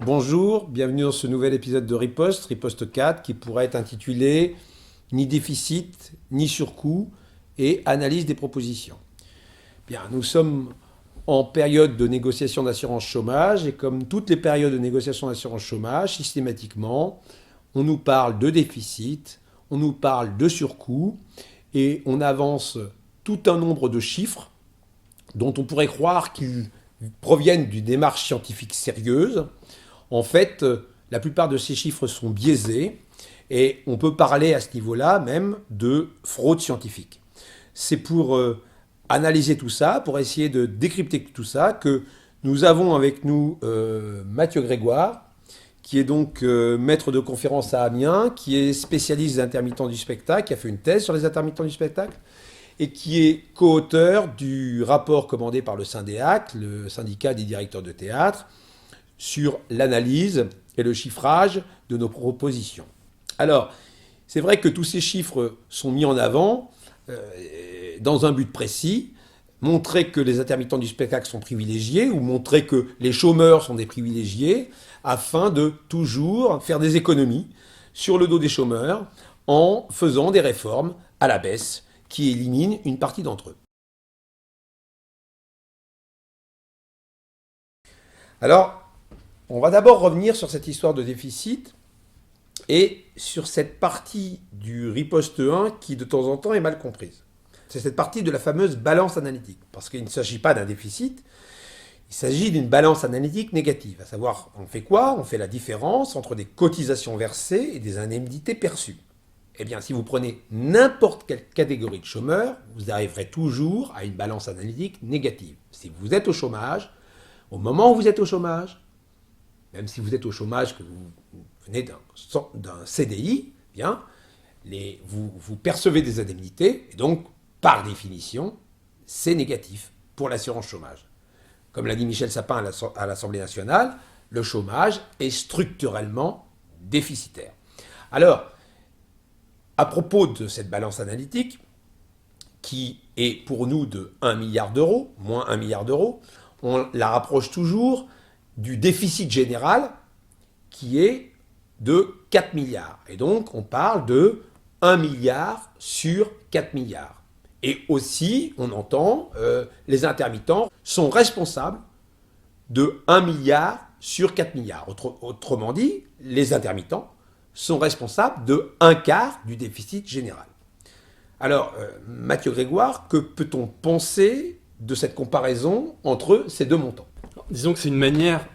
Bonjour, bienvenue dans ce nouvel épisode de Riposte 4, qui pourrait être intitulé Ni déficit, ni surcoût et analyse des propositions. Bien, nous sommes en période de négociation d'assurance chômage et comme toutes les périodes de négociation d'assurance chômage, systématiquement, on nous parle de déficit, on nous parle de surcoût et on avance tout un nombre de chiffres dont on pourrait croire qu'ils proviennent d'une démarche scientifique sérieuse. En fait, la plupart de ces chiffres sont biaisés et on peut parler à ce niveau-là même de fraude scientifique. C'est pour analyser tout ça, pour essayer de décrypter tout ça, que nous avons avec nous Mathieu Grégoire, qui est donc maître de conférence à Amiens, qui est spécialiste des intermittents du spectacle, qui a fait une thèse sur les intermittents du spectacle, et qui est co-auteur du rapport commandé par le Syndéac, le syndicat des directeurs de théâtre, sur l'analyse et le chiffrage de nos propositions. Alors, c'est vrai que tous ces chiffres sont mis en avant dans un but précis, montrer que les intermittents du spectacle sont privilégiés ou montrer que les chômeurs sont des privilégiés afin de toujours faire des économies sur le dos des chômeurs en faisant des réformes à la baisse qui éliminent une partie d'entre eux. Alors, on va d'abord revenir sur cette histoire de déficit et sur cette partie du riposte 1 qui de temps en temps est mal comprise. C'est cette partie de la fameuse balance analytique, parce qu'il ne s'agit pas d'un déficit, il s'agit d'une balance analytique négative, à savoir on fait quoi? On fait la différence entre des cotisations versées et des indemnités perçues. Eh bien, si vous prenez n'importe quelle catégorie de chômeurs, vous arriverez toujours à une balance analytique négative. Si vous êtes au chômage, au moment où vous êtes au chômage, même si vous êtes au chômage, que vous venez d'un CDI, bien, vous percevez des indemnités, et donc, par définition, c'est négatif pour l'assurance chômage. Comme l'a dit Michel Sapin à l'Assemblée nationale, le chômage est structurellement déficitaire. Alors, à propos de cette balance analytique, qui est pour nous de 1 milliard d'euros, moins 1 milliard d'euros, on la rapproche toujours du déficit général qui est de 4 milliards. Et donc, on parle de 1 milliard sur 4 milliards. Et aussi, on entend, les intermittents sont responsables de 1 milliard sur 4 milliards. Autrement dit, les intermittents sont responsables de un quart du déficit général. Alors, Mathieu Grégoire, que peut-on penser de cette comparaison entre ces deux montants? Disons que c'est une manière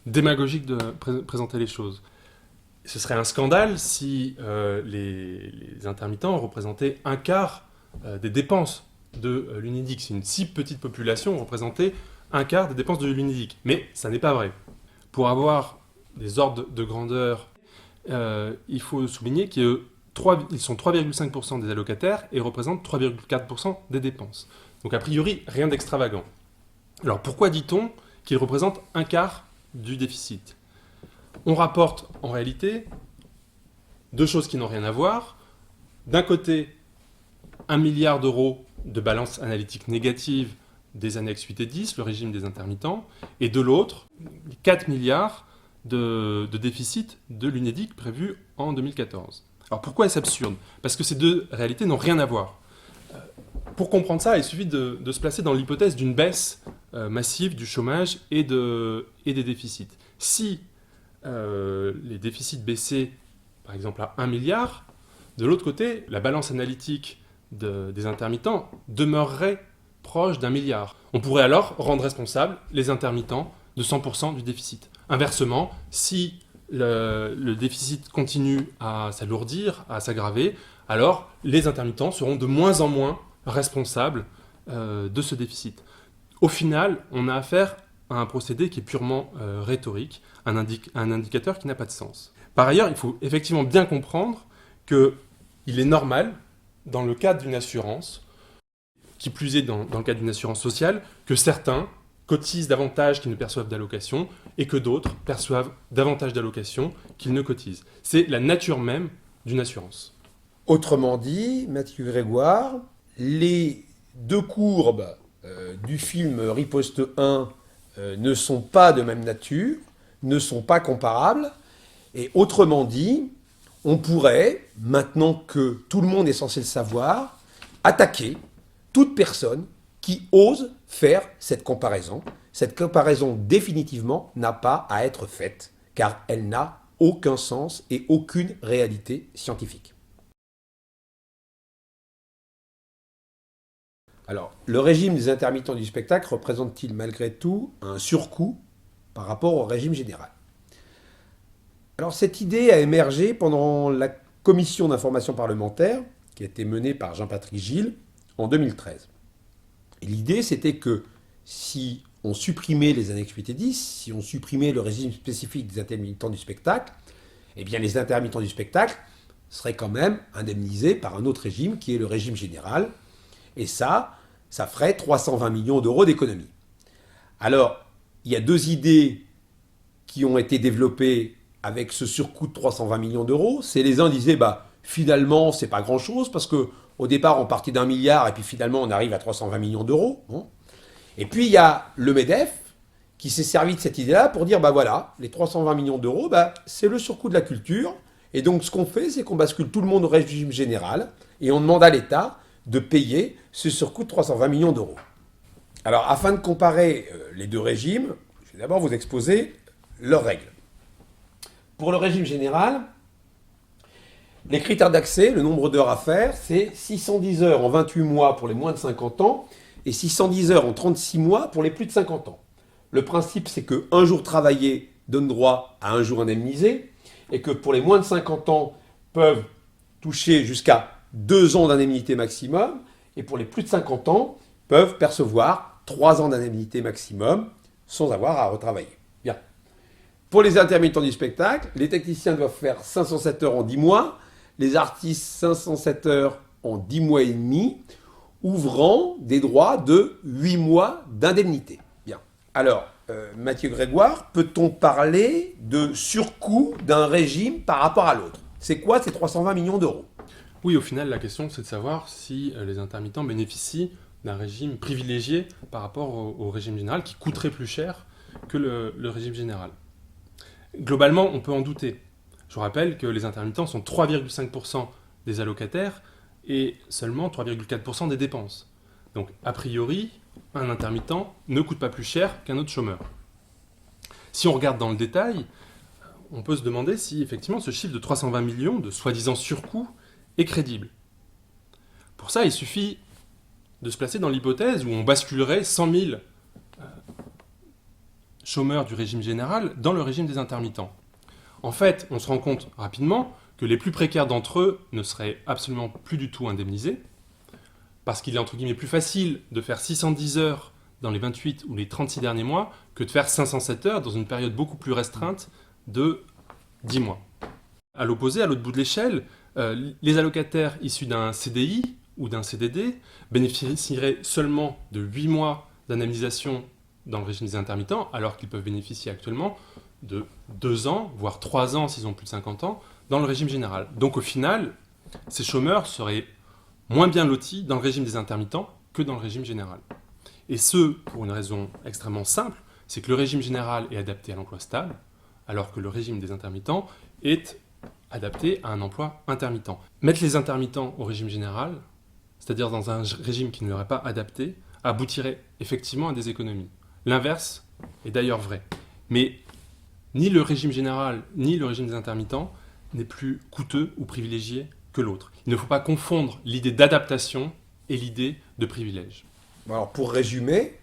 démagogique de présenter les choses. Ce serait un scandale si les intermittents représentaient un quart des dépenses de l'UNEDIC. C'est une si petite population représentait un quart des dépenses de l'UNEDIC. Mais ça n'est pas vrai. Pour avoir des ordres de grandeur, il faut souligner qu'ils sont 3,5% des allocataires et représentent 3,4% des dépenses. Donc a priori, rien d'extravagant. Alors pourquoi dit-on qu'ils représentent un quart du déficit? On rapporte en réalité deux choses qui n'ont rien à voir. D'un côté, 1 milliard d'euros de balance analytique négative des annexes 8 et 10, le régime des intermittents, et de l'autre, 4 milliards de déficit de l'UNEDIC prévu en 2014. Alors pourquoi est-ce absurde? Parce que ces deux réalités n'ont rien à voir. Pour comprendre ça, il suffit de se placer dans l'hypothèse d'une baisse massive du chômage et des déficits. Si les déficits baissaient, par exemple, à 1 milliard, de l'autre côté, la balance analytique des intermittents demeurerait proche d'1 milliard. On pourrait alors rendre responsables les intermittents de 100% du déficit. Inversement, si le déficit continue à s'alourdir, à s'aggraver, alors les intermittents seront de moins en moins responsables de ce déficit. Au final, on a affaire à un procédé qui est purement rhétorique, un indicateur qui n'a pas de sens. Par ailleurs, il faut effectivement bien comprendre qu'il est normal, dans le cadre d'une assurance, qui plus est dans le cadre d'une assurance sociale, que certains cotisent davantage qu'ils ne perçoivent d'allocations et que d'autres perçoivent davantage d'allocations qu'ils ne cotisent. C'est la nature même d'une assurance. Autrement dit, Mathieu Grégoire, les deux courbes du film Riposte 1 ne sont pas de même nature, ne sont pas comparables. Et autrement dit, on pourrait, maintenant que tout le monde est censé le savoir, attaquer toute personne qui ose faire cette comparaison. Cette comparaison, définitivement, n'a pas à être faite, car elle n'a aucun sens et aucune réalité scientifique. Alors, le régime des intermittents du spectacle représente-t-il malgré tout un surcoût par rapport au régime général? Alors, cette idée a émergé pendant la commission d'information parlementaire qui a été menée par Jean-Patrick Gille en 2013. Et l'idée, c'était que si on supprimait les annexes 8 et 10, si on supprimait le régime spécifique des intermittents du spectacle, eh bien les intermittents du spectacle seraient quand même indemnisés par un autre régime qui est le régime général. Et ça ferait 320 millions d'euros d'économie. Alors, il y a deux idées qui ont été développées avec ce surcoût de 320 millions d'euros. C'est les uns disaient, finalement, c'est pas grand-chose, parce qu'au départ, on partait d'1 milliard, et puis finalement, on arrive à 320 millions d'euros. Et puis, il y a le MEDEF qui s'est servi de cette idée-là pour dire, voilà, les 320 millions d'euros, c'est le surcoût de la culture. Et donc, ce qu'on fait, c'est qu'on bascule tout le monde au régime général, et on demande à l'État de payer ce surcoût de 320 millions d'euros. Alors, afin de comparer les deux régimes, je vais d'abord vous exposer leurs règles. Pour le régime général, les critères d'accès, le nombre d'heures à faire, c'est 610 heures en 28 mois pour les moins de 50 ans et 610 heures en 36 mois pour les plus de 50 ans. Le principe, c'est qu'un jour travaillé donne droit à un jour indemnisé et que pour les moins de 50 ans peuvent toucher jusqu'à 2 ans d'indemnité maximum et pour les plus de 50 ans peuvent percevoir 3 ans d'indemnité maximum sans avoir à retravailler. Bien. Pour les intermittents du spectacle, les techniciens doivent faire 507 heures en 10 mois, les artistes 507 heures en 10 mois et demi, ouvrant des droits de 8 mois d'indemnité. Bien. Alors, Mathieu Grégoire, peut-on parler de surcoût d'un régime par rapport à l'autre? C'est quoi ces 320 millions d'euros? Oui, au final, la question, c'est de savoir si les intermittents bénéficient d'un régime privilégié par rapport au régime général qui coûterait plus cher que le régime général. Globalement, on peut en douter. Je vous rappelle que les intermittents sont 3,5% des allocataires et seulement 3,4% des dépenses. Donc, a priori, un intermittent ne coûte pas plus cher qu'un autre chômeur. Si on regarde dans le détail, on peut se demander si effectivement ce chiffre de 320 millions de soi-disant surcoût est crédible. Pour ça, il suffit de se placer dans l'hypothèse où on basculerait 100 000 chômeurs du régime général dans le régime des intermittents. En fait, on se rend compte rapidement que les plus précaires d'entre eux ne seraient absolument plus du tout indemnisés, parce qu'il est entre guillemets plus facile de faire 610 heures dans les 28 ou les 36 derniers mois que de faire 507 heures dans une période beaucoup plus restreinte de 10 mois. À l'opposé, à l'autre bout de l'échelle, les allocataires issus d'un CDI ou d'un CDD bénéficieraient seulement de 8 mois d'indemnisation dans le régime des intermittents, alors qu'ils peuvent bénéficier actuellement de 2 ans, voire 3 ans s'ils ont plus de 50 ans, dans le régime général. Donc au final, ces chômeurs seraient moins bien lotis dans le régime des intermittents que dans le régime général. Et ce, pour une raison extrêmement simple, c'est que le régime général est adapté à l'emploi stable, alors que le régime des intermittents est adapté à un emploi intermittent. Mettre les intermittents au régime général, c'est-à-dire dans un régime qui ne leur est pas adapté, aboutirait effectivement à des économies. L'inverse est d'ailleurs vrai. Mais ni le régime général, ni le régime des intermittents n'est plus coûteux ou privilégié que l'autre. Il ne faut pas confondre l'idée d'adaptation et l'idée de privilège. Alors pour résumer,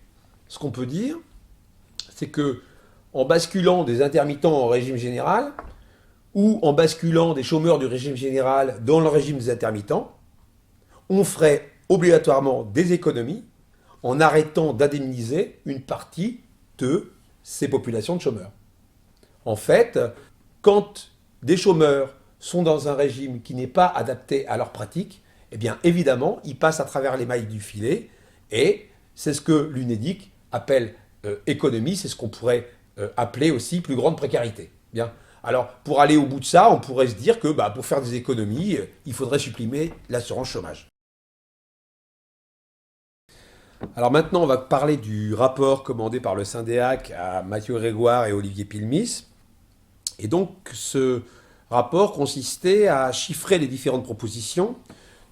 ce qu'on peut dire, c'est que en basculant des intermittents au régime général, ou en basculant des chômeurs du régime général dans le régime des intermittents, on ferait obligatoirement des économies en arrêtant d'indemniser une partie de ces populations de chômeurs. En fait, quand des chômeurs sont dans un régime qui n'est pas adapté à leurs pratiques, eh bien évidemment, ils passent à travers les mailles du filet et c'est ce que l'UNEDIC appelle économie, c'est ce qu'on pourrait appeler aussi plus grande précarité. Bien. Alors, pour aller au bout de ça, on pourrait se dire que pour faire des économies, il faudrait supprimer l'assurance chômage. Alors maintenant, on va parler du rapport commandé par le Syndéac à Mathieu Grégoire et Olivier Pilmis. Et donc, ce rapport consistait à chiffrer les différentes propositions.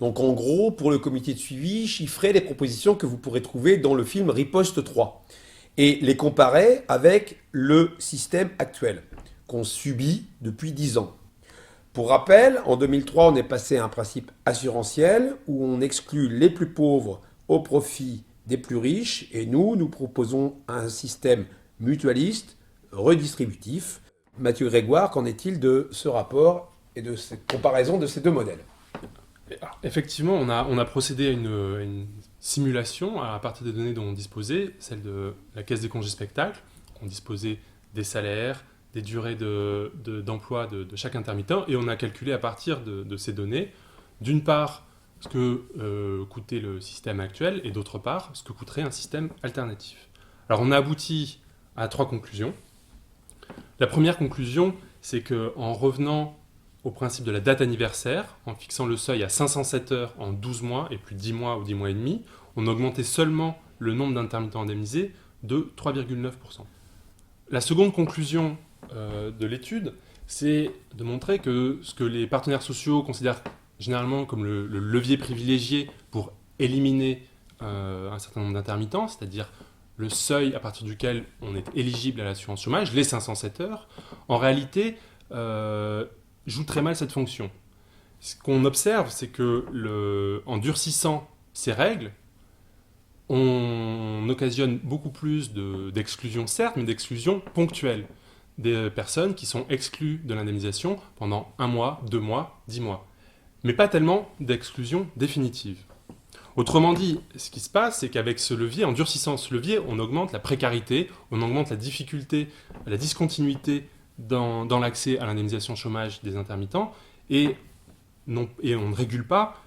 Donc, en gros, pour le comité de suivi, chiffrer les propositions que vous pourrez trouver dans le film Riposte 3 et les comparer avec le système actuel qu'on subit depuis 10 ans. Pour rappel, en 2003, on est passé à un principe assurantiel où on exclut les plus pauvres au profit des plus riches et nous proposons un système mutualiste, redistributif. Mathieu Grégoire, qu'en est-il de ce rapport et de cette comparaison de ces deux modèles? Effectivement, on a procédé à une simulation à partir des données dont on disposait, celle de la Caisse des congés spectacles. On disposait des salaires, des durées d'emploi de chaque intermittent, et on a calculé à partir de ces données, d'une part, ce que coûtait le système actuel, et d'autre part, ce que coûterait un système alternatif. Alors on a abouti à 3 conclusions. La première conclusion, c'est qu'en revenant au principe de la date anniversaire, en fixant le seuil à 507 heures en 12 mois et plus 10 mois ou 10 mois et demi, on augmentait seulement le nombre d'intermittents indemnisés de 3,9%. La seconde conclusion de l'étude, c'est de montrer que ce que les partenaires sociaux considèrent généralement comme le levier privilégié pour éliminer un certain nombre d'intermittents, c'est-à-dire le seuil à partir duquel on est éligible à l'assurance chômage, les 507 heures, en réalité joue très mal cette fonction. Ce qu'on observe, c'est que en durcissant ces règles, on occasionne beaucoup plus d'exclusion, certes, mais d'exclusion ponctuelle. Des personnes qui sont exclues de l'indemnisation pendant 1 mois, 2 mois, 10 mois. Mais pas tellement d'exclusion définitive. Autrement dit, ce qui se passe, c'est qu'avec ce levier, en durcissant ce levier, on augmente la précarité, on augmente la difficulté, la discontinuité dans l'accès à l'indemnisation chômage des intermittents, et on ne régule pas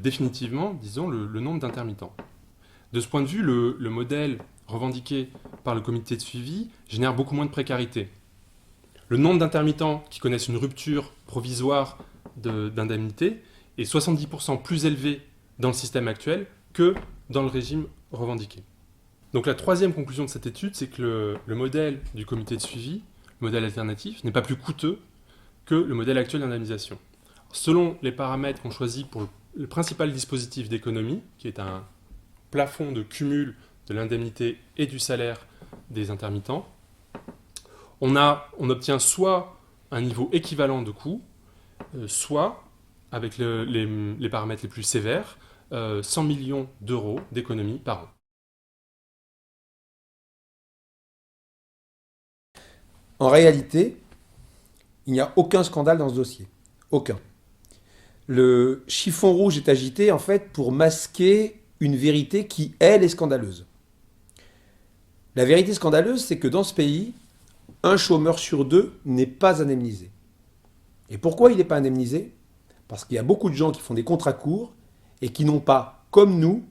définitivement, disons, le nombre d'intermittents. De ce point de vue, le modèle revendiqué par le comité de suivi génère beaucoup moins de précarité. Le nombre d'intermittents qui connaissent une rupture provisoire d'indemnité est 70% plus élevé dans le système actuel que dans le régime revendiqué. Donc la troisième conclusion de cette étude, c'est que le modèle du comité de suivi, le modèle alternatif, n'est pas plus coûteux que le modèle actuel d'indemnisation. Selon les paramètres qu'on choisit pour le principal dispositif d'économie, qui est un plafond de cumul de l'indemnité et du salaire des intermittents, on obtient soit un niveau équivalent de coût, soit, avec les paramètres les plus sévères, 100 millions d'euros d'économies par an. En réalité, il n'y a aucun scandale dans ce dossier. Aucun. Le chiffon rouge est agité en fait pour masquer une vérité qui, elle, est scandaleuse. La vérité scandaleuse, c'est que dans ce pays, un chômeur sur 2 n'est pas indemnisé. Et pourquoi il n'est pas indemnisé? Parce qu'il y a beaucoup de gens qui font des contrats courts et qui n'ont pas, comme nous,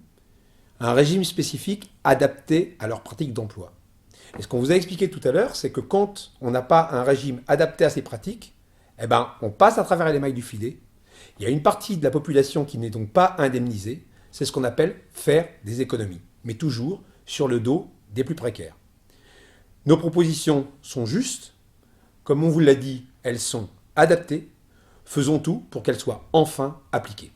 un régime spécifique adapté à leur pratique d'emploi. Et ce qu'on vous a expliqué tout à l'heure, c'est que quand on n'a pas un régime adapté à ces pratiques, eh ben, on passe à travers les mailles du filet. Il y a une partie de la population qui n'est donc pas indemnisée. C'est ce qu'on appelle faire des économies, mais toujours sur le dos des plus précaires. Nos propositions sont justes. Comme on vous l'a dit, elles sont adaptées. Faisons tout pour qu'elles soient enfin appliquées.